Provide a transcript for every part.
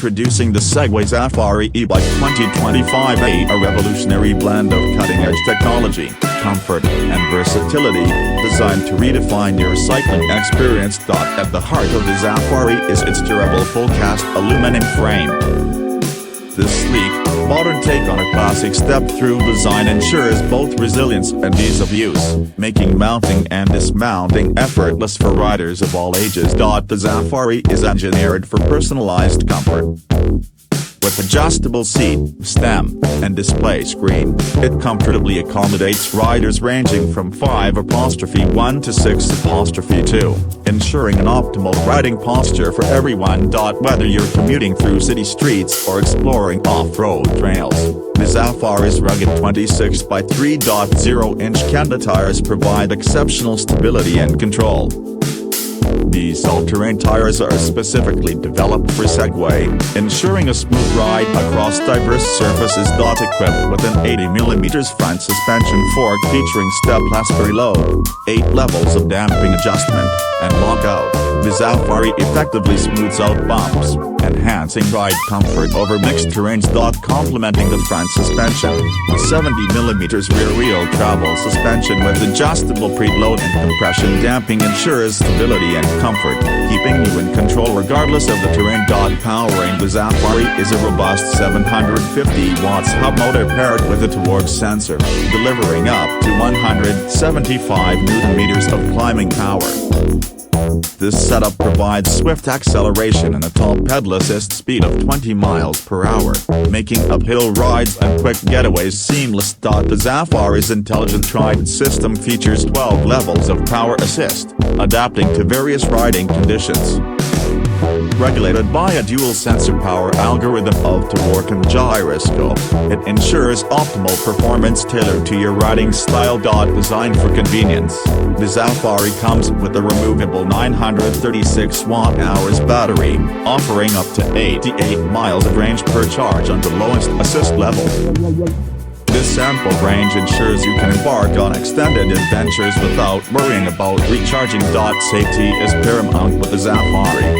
Introducing the Segway Xafari E-Bike 2025, a revolutionary blend of cutting-edge technology, comfort, and versatility, designed to redefine your cycling experience. At the heart of the Xafari is its durable full-cast aluminum frame. This sleek, modern take on a classic step-through design ensures both resilience and ease of use, making mounting and dismounting effortless for riders of all ages. The Xafari is engineered for personalized comfort. With adjustable seat, stem, and display screen, it comfortably accommodates riders ranging from 5'1" to 6'2", ensuring an optimal riding posture for everyone. Whether you're commuting through city streets or exploring off-road trails, the Xafari's rugged 26x3.0-inch Kenda tires provide exceptional stability and control. These all-terrain tires are specifically developed for Segway, ensuring a smooth ride across diverse surfaces. Equipped with an 80mm front suspension fork featuring step-less preload, 8 levels of damping adjustment, and lockout, the Xafari effectively smooths out bumps, enhancing ride comfort over mixed terrains. Complementing the front suspension, the 70mm rear wheel travel suspension with adjustable preload and compression damping ensures stability and comfort, keeping you in control regardless of the terrain. Powering the Xafari is a robust 750-watt hub motor paired with a torque sensor, delivering up to 175 Nm of climbing power. This setup provides swift acceleration and a top pedal assist speed of 20 miles per hour, making uphill rides and quick getaways seamless. The Xafari's intelligent ride system features 12 levels of power assist, adapting to various riding conditions. Regulated by a dual-sensor power algorithm of torque and gyroscope, it ensures optimal performance tailored to your riding style. Designed for convenience, the Xafari comes with a removable 936 Wh battery, offering up to 88 miles of range per charge on the lowest assist level. This ample range ensures you can embark on extended adventures without worrying about recharging. Safety is paramount with the Xafari.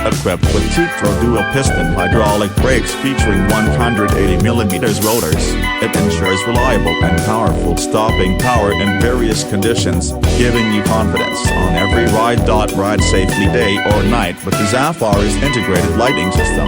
Equipped with Tektro dual-piston hydraulic brakes featuring 180mm rotors, it ensures reliable and powerful stopping power in various conditions, giving you confidence on every ride. Ride safely day or night with the Xafari's integrated lighting system.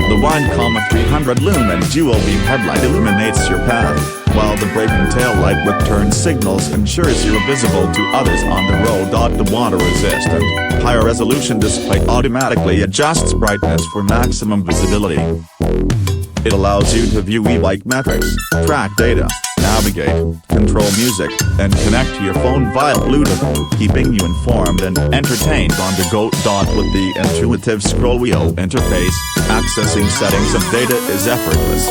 The 1,300-lumen dual-beam headlight illuminates your path, while the braking taillight with turn signals ensures you're visible to others on the road. The water-resistant, higher-resolution display automatically adjusts brightness for maximum visibility. It allows you to view e-bike metrics, track data, navigate, control music, and connect to your phone via Bluetooth, keeping you informed and entertained on the go. With the intuitive scroll wheel interface, accessing settings and data is effortless.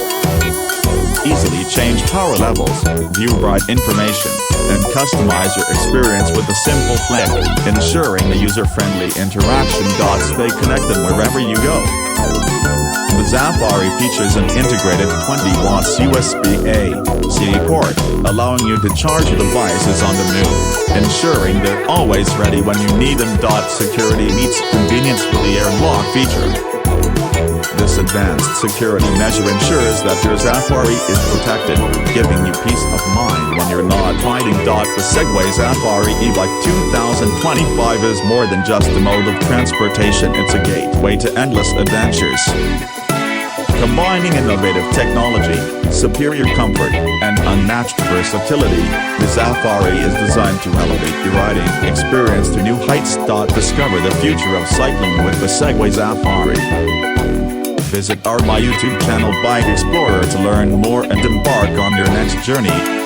Easily change power levels, view ride information, and customize your experience with a simple flick, ensuring a user-friendly interaction. Stay connected wherever you go. The Xafari features an integrated 20-watt USB-A/C port, allowing you to charge your devices on the move, ensuring they're always ready when you need them. Security meets convenience with the AirLock feature. This advanced security measure ensures that your Xafari is protected, giving you peace of mind when you're not riding. The Segway Xafari E-Bike 2025 is more than just a mode of transportation, it's a gateway to endless adventures. Combining innovative technology, superior comfort, and unmatched versatility, the Xafari is designed to elevate your riding experience to new heights. Discover the future of cycling with the Segway Xafari. Visit our YouTube channel Bike Explorer to learn more and embark on your next journey.